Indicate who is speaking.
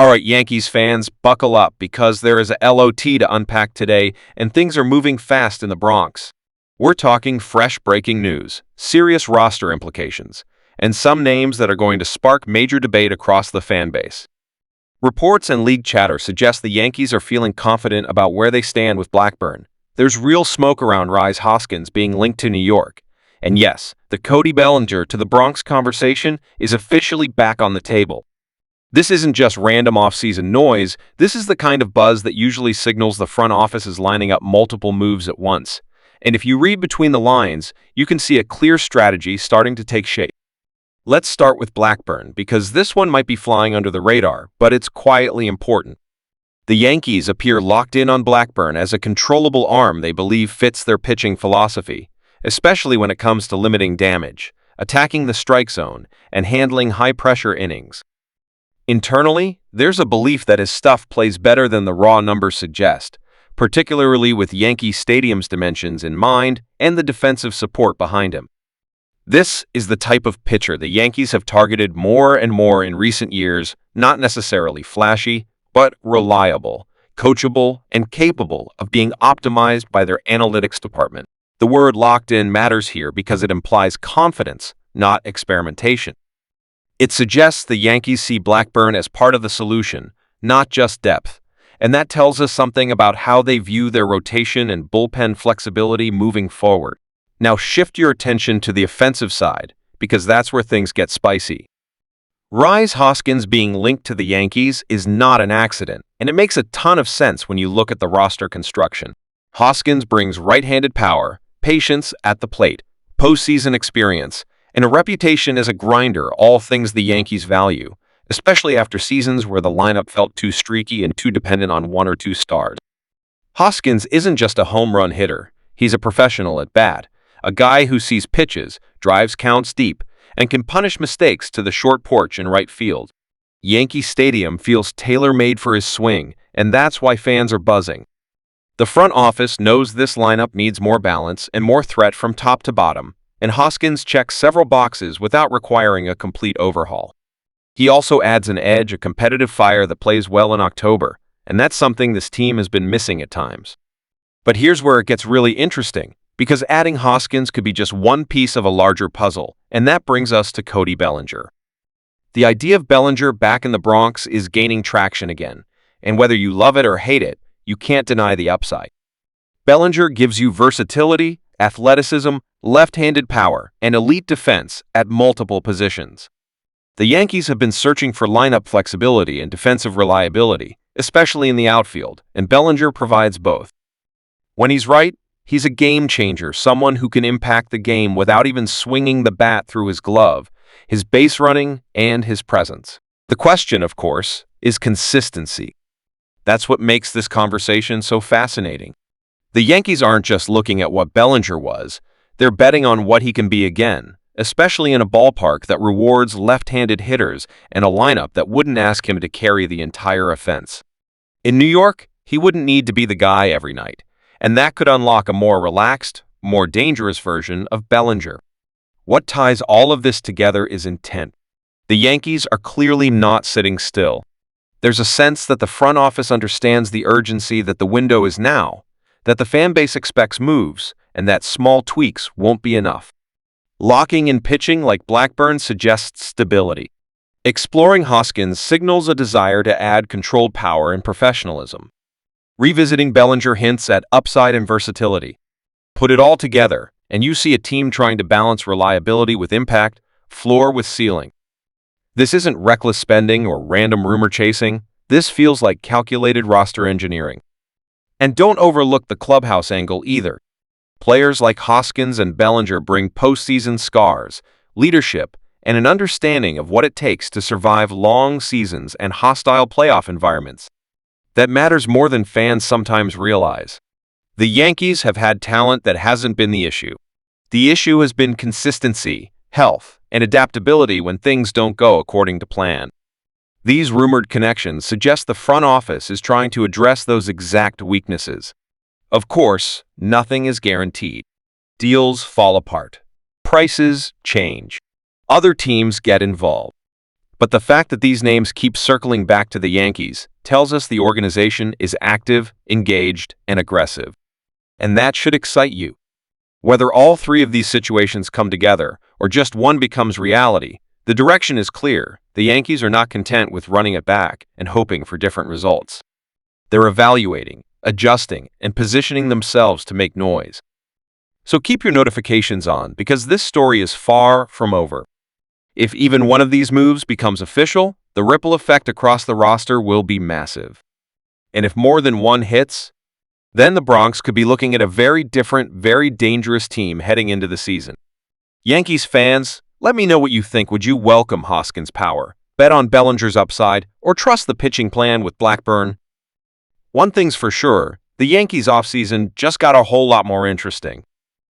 Speaker 1: All right, Yankees fans, buckle up because there is a LOT to unpack today and things are moving fast in the Bronx. We're talking fresh breaking news, serious roster implications, and some names that are going to spark major debate across the fan base. Reports and league chatter suggest the Yankees are feeling confident about where they stand with Blackburn. There's real smoke around Rhys Hoskins being linked to New York. And yes, the Cody Bellinger to the Bronx conversation is officially back on the table. This isn't just random off-season noise, this is the kind of buzz that usually signals the front office is lining up multiple moves at once. And if you read between the lines, you can see a clear strategy starting to take shape. Let's start with Blackburn, because this one might be flying under the radar, but it's quietly important. The Yankees appear locked in on Blackburn as a controllable arm they believe fits their pitching philosophy, especially when it comes to limiting damage, attacking the strike zone, and handling high-pressure innings. Internally, there's a belief that his stuff plays better than the raw numbers suggest, particularly with Yankee Stadium's dimensions in mind and the defensive support behind him. This is the type of pitcher the Yankees have targeted more and more in recent years, not necessarily flashy, but reliable, coachable, and capable of being optimized by their analytics department. The word locked in matters here because it implies confidence, not experimentation. It suggests the Yankees see Blackburn as part of the solution, not just depth, and that tells us something about how they view their rotation and bullpen flexibility moving forward. Now shift your attention to the offensive side, because that's where things get spicy. Rhys Hoskins being linked to the Yankees is not an accident, and it makes a ton of sense when you look at the roster construction. Hoskins brings right-handed power, patience at the plate, postseason experience, and a reputation as a grinder, all things the Yankees value, especially after seasons where the lineup felt too streaky and too dependent on one or two stars. Hoskins isn't just a home run hitter, he's a professional at bat, a guy who sees pitches, drives counts deep, and can punish mistakes to the short porch in right field. Yankee Stadium feels tailor-made for his swing, and that's why fans are buzzing. The front office knows this lineup needs more balance and more threat from top to bottom, and Hoskins checks several boxes without requiring a complete overhaul. He also adds an edge, a competitive fire that plays well in October, and that's something this team has been missing at times. But here's where it gets really interesting, because adding Hoskins could be just one piece of a larger puzzle, and that brings us to Cody Bellinger. The idea of Bellinger back in the Bronx is gaining traction again, and whether you love it or hate it, you can't deny the upside. Bellinger gives you versatility, athleticism, left-handed power, and elite defense at multiple positions. The Yankees have been searching for lineup flexibility and defensive reliability, especially in the outfield, and Bellinger provides both. When he's right, he's a game changer, someone who can impact the game without even swinging the bat through his glove, his base running, and his presence. The question, of course, is consistency. That's what makes this conversation so fascinating. The Yankees aren't just looking at what Bellinger was, they're betting on what he can be again, especially in a ballpark that rewards left-handed hitters and a lineup that wouldn't ask him to carry the entire offense. In New York, he wouldn't need to be the guy every night, and that could unlock a more relaxed, more dangerous version of Bellinger. What ties all of this together is intent. The Yankees are clearly not sitting still. There's a sense that the front office understands the urgency that the window is now, that the fan base expects moves, and that small tweaks won't be enough. Locking in pitching like Blackburn suggests stability. Exploring Hoskins signals a desire to add controlled power and professionalism. Revisiting Bellinger hints at upside and versatility. Put it all together, and you see a team trying to balance reliability with impact, floor with ceiling. This isn't reckless spending or random rumor chasing. This feels like calculated roster engineering. And don't overlook the clubhouse angle either. Players like Hoskins and Bellinger bring postseason scars, leadership, and an understanding of what it takes to survive long seasons and hostile playoff environments. That matters more than fans sometimes realize. The Yankees have had talent that hasn't been the issue. The issue has been consistency, health, and adaptability when things don't go according to plan. These rumored connections suggest the front office is trying to address those exact weaknesses. Of course, nothing is guaranteed. Deals fall apart. Prices change. Other teams get involved. But the fact that these names keep circling back to the Yankees tells us the organization is active, engaged, and aggressive. And that should excite you. Whether all three of these situations come together or just one becomes reality, the direction is clear. The Yankees are not content with running it back and hoping for different results. They're evaluating, adjusting, and positioning themselves to make noise. So keep your notifications on because this story is far from over. If even one of these moves becomes official, the ripple effect across the roster will be massive. And if more than one hits, then the Bronx could be looking at a very different, very dangerous team heading into the season. Yankees fans, let me know what you think. Would you welcome Hoskins' power, bet on Bellinger's upside, or trust the pitching plan with Blackburn? One thing's for sure, the Yankees offseason just got a whole lot more interesting.